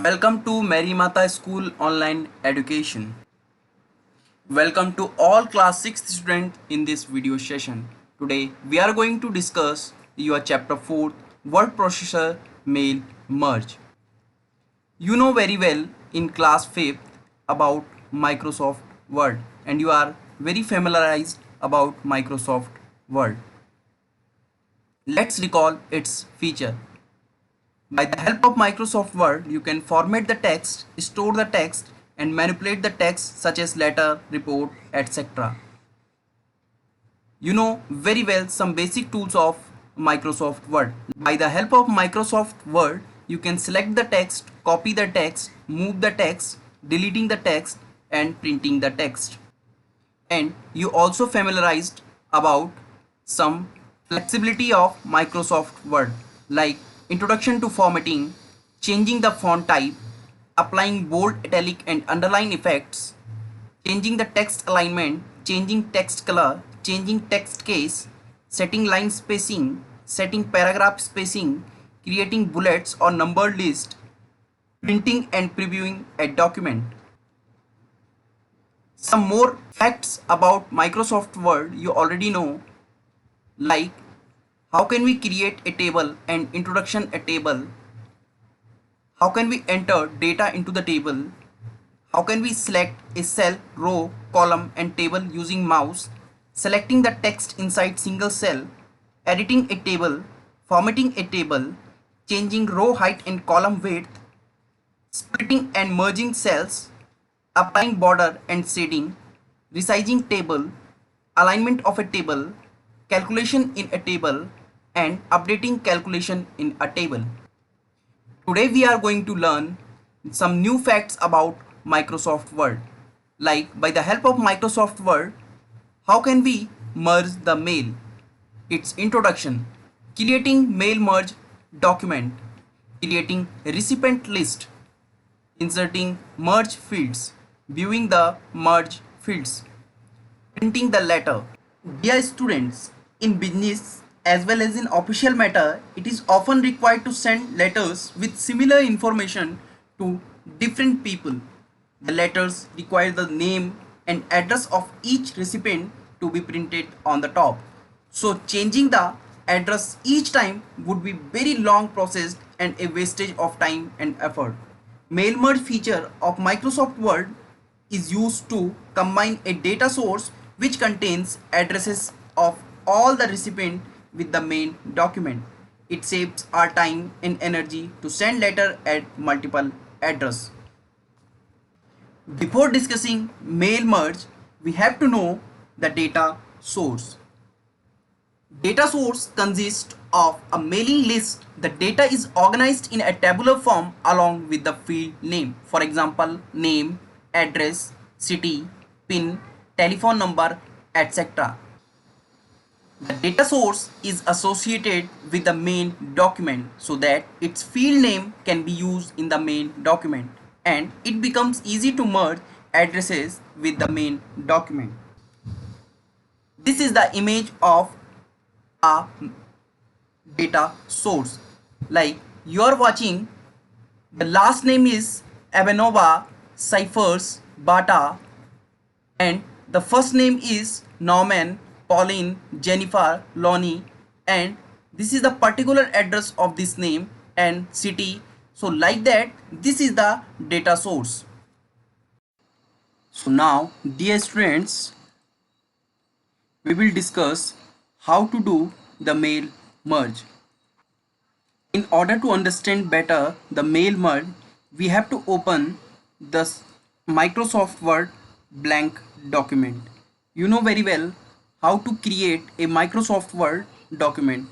Welcome to Mary Mata School Online Education. Welcome to all class 6th students in this video session. Today we are going to discuss your chapter 4 word processor mail merge. You know very well in class 5th about Microsoft Word and you are very familiarized about Microsoft Word. Let's recall its feature. By the help of Microsoft Word, you can format the text, store the text, and manipulate the text such as letter, report, etc. You know very well some basic tools of Microsoft Word. By the help of Microsoft Word, you can select the text, copy the text, move the text, deleting the text, and printing the text. And you also familiarized about some flexibility of Microsoft Word like introduction to formatting, changing the font type, applying bold, italic and underline effects, changing the text alignment, changing text color, changing text case, setting line spacing, setting paragraph spacing, creating bullets or numbered list, printing and previewing a document. Some more facts about Microsoft Word you already know, like how can we create a table and introduction a table, how can we enter data into the table, how can we select a cell, row, column and table using mouse, selecting the text inside single cell, editing a table, formatting a table, changing row height and column width, splitting and merging cells, applying border and shading, resizing table, alignment of a table, calculation in a table, and updating calculation in a table. Today we are going to learn some new facts about Microsoft Word. Like by the help of Microsoft Word, how can we merge the mail? Its introduction, creating mail merge document, creating recipient list, inserting merge fields, viewing the merge fields, printing the letter. Dear students, in business as well as in official matter, it is often required to send letters with similar information to different people. The letters require the name and address of each recipient to be printed on the top. So changing the address each time would be very long process and a wastage of time and effort. Mail merge feature of Microsoft Word is used to combine a data source which contains addresses of all the recipient with the main document. It saves our time and energy to send letter at multiple address. Before discussing mail merge, we have to know the data source. Data source consists of a mailing list. The data is organized in a tabular form along with the field name. For example, name, address, city, PIN, telephone number, etc. The data source is associated with the main document so that its field name can be used in the main document and it becomes easy to merge addresses with the main document. This is the image of a data source. Like you are watching, the last name is Avanova, Cyphers, Bata, and the first name is Norman, Pauline, Jennifer, Lonnie, and this is the particular address of this name and city. So like that, this is the data source. So now, dear students, we will discuss how to do the mail merge. In order to understand better the mail merge, we have to open the Microsoft Word blank document. You know very well how to create a Microsoft Word document.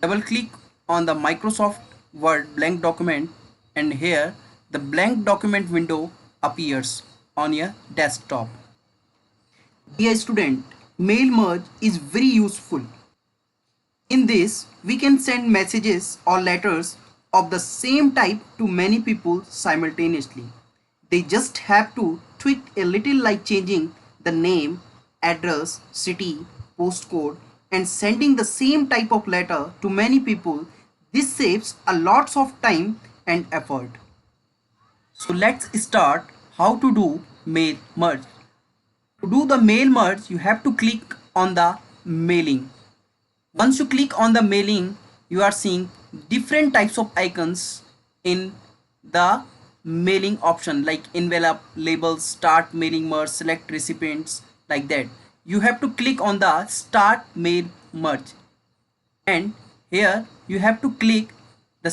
Double click on the Microsoft Word blank document and here the blank document window appears on your desktop. Dear student, mail merge is very useful. In this, we can send messages or letters of the same type to many people simultaneously. They just have to tweak a little like changing the name, address, city, postcode and sending the same type of letter to many people. This saves a lots of time and effort. So let's start how to do mail merge. To do the mail merge, you have to click on the mailing. Once you click on the mailing, you are seeing different types of icons in the mailing option, like envelope, labels, start mailing merge, select recipients, like that. You have to click on the start mail merge, and here you have to click the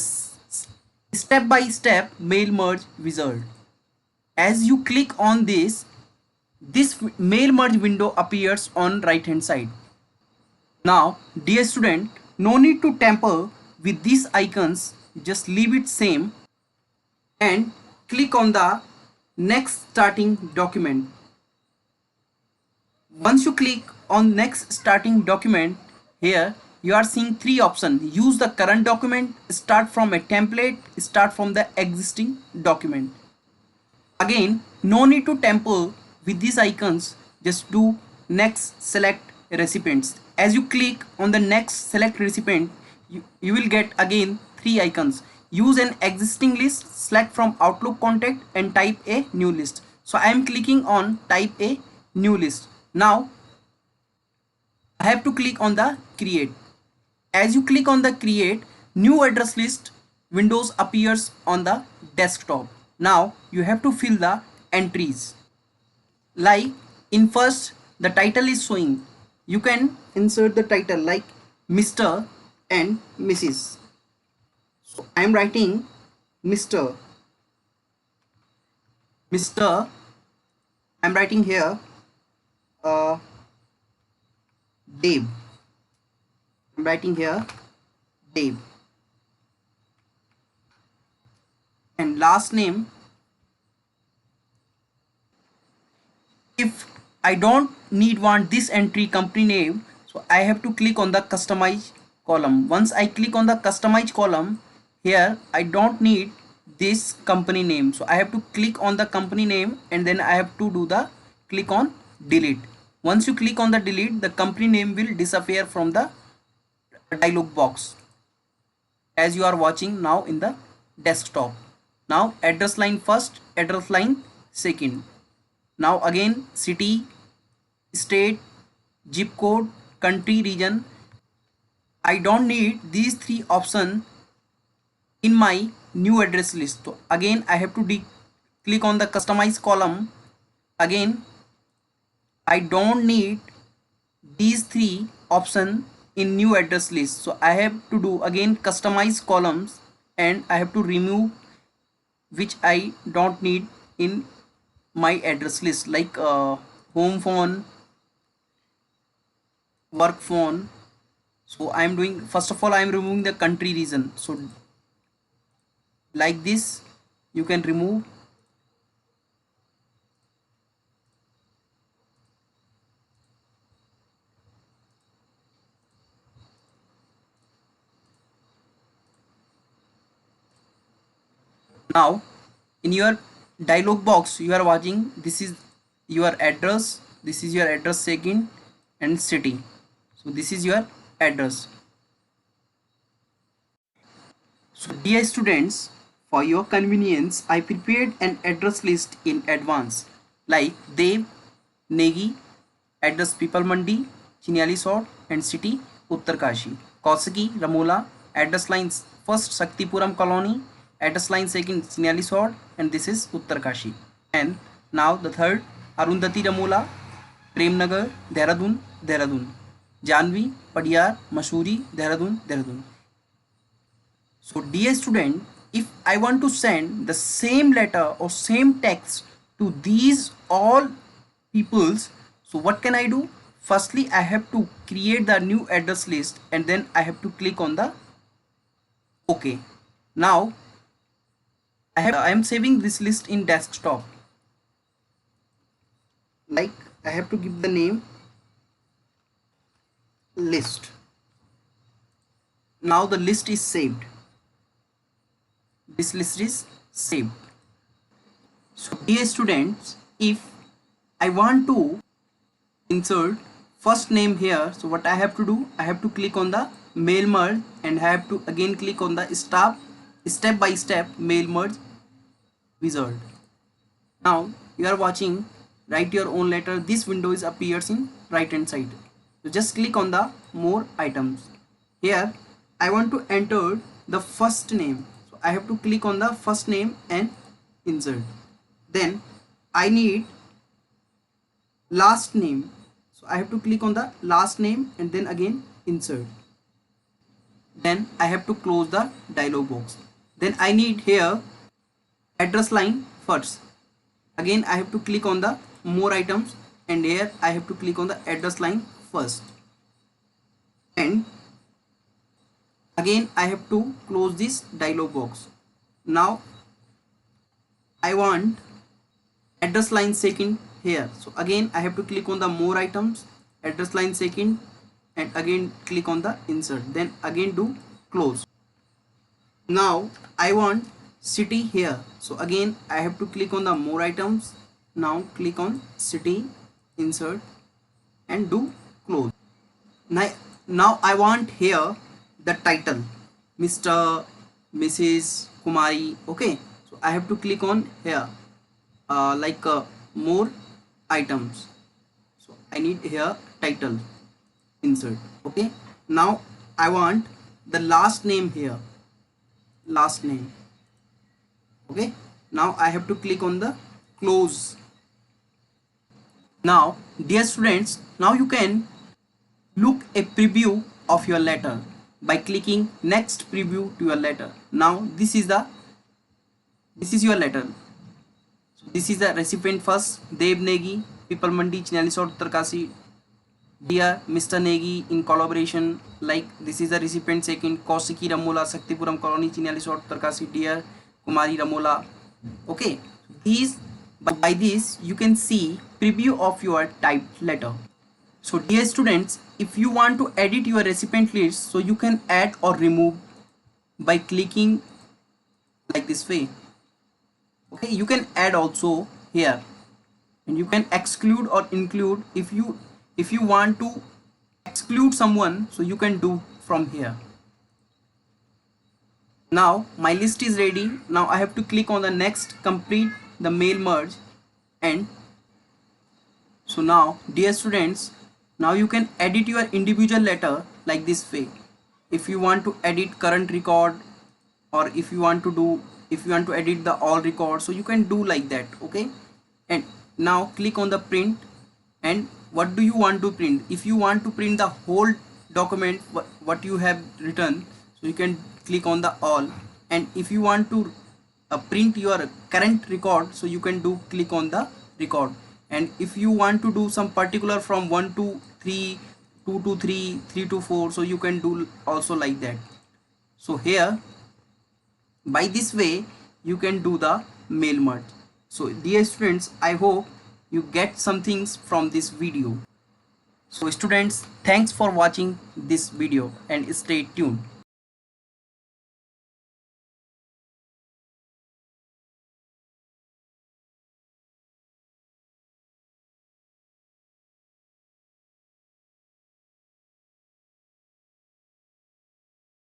step by step mail merge wizard. As you click on this mail merge window appears on right hand side. Now, dear student, no need to tamper with these icons, just leave it same and click on the next starting document. Once you click on next starting document, here you are seeing three options: use the current document, start from a template, start from the existing document. Again, no need to tamper with these icons, just do next select recipients. As you click on the next select recipient, you will get again three icons: use an existing list, select from Outlook contact, and type a new list. So I am clicking on type a new list. Now I have to click on the create. As you click on the create, new address list windows appears on the desktop. Now you have to fill the entries. Like in first, the title is showing. You can insert the title like Mr. and Mrs. So I am writing Mr. Mr. I am writing here Dave. I'm writing here Dave. And last name, if I don't want this entry company name, so I have to click on the customize column. Once I click on the customize column, here I don't need this company name, so I have to click on the company name and then I have to do the click on delete. Once you click on the delete, the company name will disappear from the dialog box as you are watching now in the desktop. Now address line first, address line second. Now again city, state, zip code, country, region. I don't need these three options in my new address list. So again I have to click on the customize column. Again I don't need these three options in new address list, so I have to do again customize columns and I have to remove which I don't need in my address list, like home phone, work phone. So I am doing, first of all I am removing the country region. So like this you can remove. Now in your dialog box you are watching, this is your address, this is your address second and city. So this is your address. So dear students, for your convenience I prepared an address list in advance, like Dev, Negi, address People Mandi, Chinyali Sort, and city Uttarkashi. Kausaki, Ramola, address lines first Shaktipuram colony, address line second Chinyali Sort, and this is Uttarkashi. And now the third, Arundhati Ramola, Premnagar, Dehradun, Dehradun, Janvi, Padiyar, Masuri, Dehradun, Dehradun. So dear student, if I want to send the same letter or same text to these all peoples, so what can I do? Firstly, I have to create the new address list and then I have to click on the OK. Now I am saving this list in desktop. Like I have to give the name list. Now the list is saved. This list is saved. So dear students, if I want to insert first name here, so what I have to do, I have to click on the mail merge and I have to again click on the step by step mail merge wizard. Now you are watching write your own letter. This window is appears in right hand side. So just click on the more items. Here I want to enter the first name. So I have to click on the first name and insert. Then I need last name. So I have to click on the last name and then again insert. Then I have to close the dialog box. Then I need here address line first. Again I have to click on the more items and here I have to click on the address line first. And again I have to close this dialog box. Now I want address line second here. So again I have to click on the more items, address line second, and again click on the insert, then again do close. Now I want city here. So again I have to click on the more items. Now click on city, insert, and do close. Now I want here the title Mr., Mrs., Kumari. Okay, so I have to click on here more items. So I need here title, insert. Okay, now I want the last name here, last name. Okay, now I have to click on the close. Now dear students, now you can look a preview of your letter by clicking next preview to your letter. Now this is your letter. So this is the recipient first, Dev Negi, People Mandi, Chinalisot, Uttarkasi. Dear Mr. Negi, in collaboration, like this is the recipient second, Kausiki Ramola, Saktipuram Colony, Chinalisot, Uttarkasi. Dear Kumari Ramola. Okay, these by this you can see preview of your typed letter. So dear students, if you want to edit your recipient list, so you can add or remove by clicking like this way. Okay, you can add also here, and you can exclude or include. If you want to exclude someone, so you can do from here. Now my list is ready. Now I have to click on the next, complete the mail merge. And so now dear students, now you can edit your individual letter like this way. If you want to edit current record, or if you want to edit the all records, so you can do like that. Okay, and now click on the print. And what do you want to print? If you want to print the whole document what you have written, so you can click on the all. And if you want to print your current record, so you can do click on the record. And if you want to do some particular from 1 to 3, 2 to 3, 3 to 4, so you can do also like that. So here by this way you can do the mail merge. So dear students, I hope you get some things from this video. So students, thanks for watching this video and stay tuned.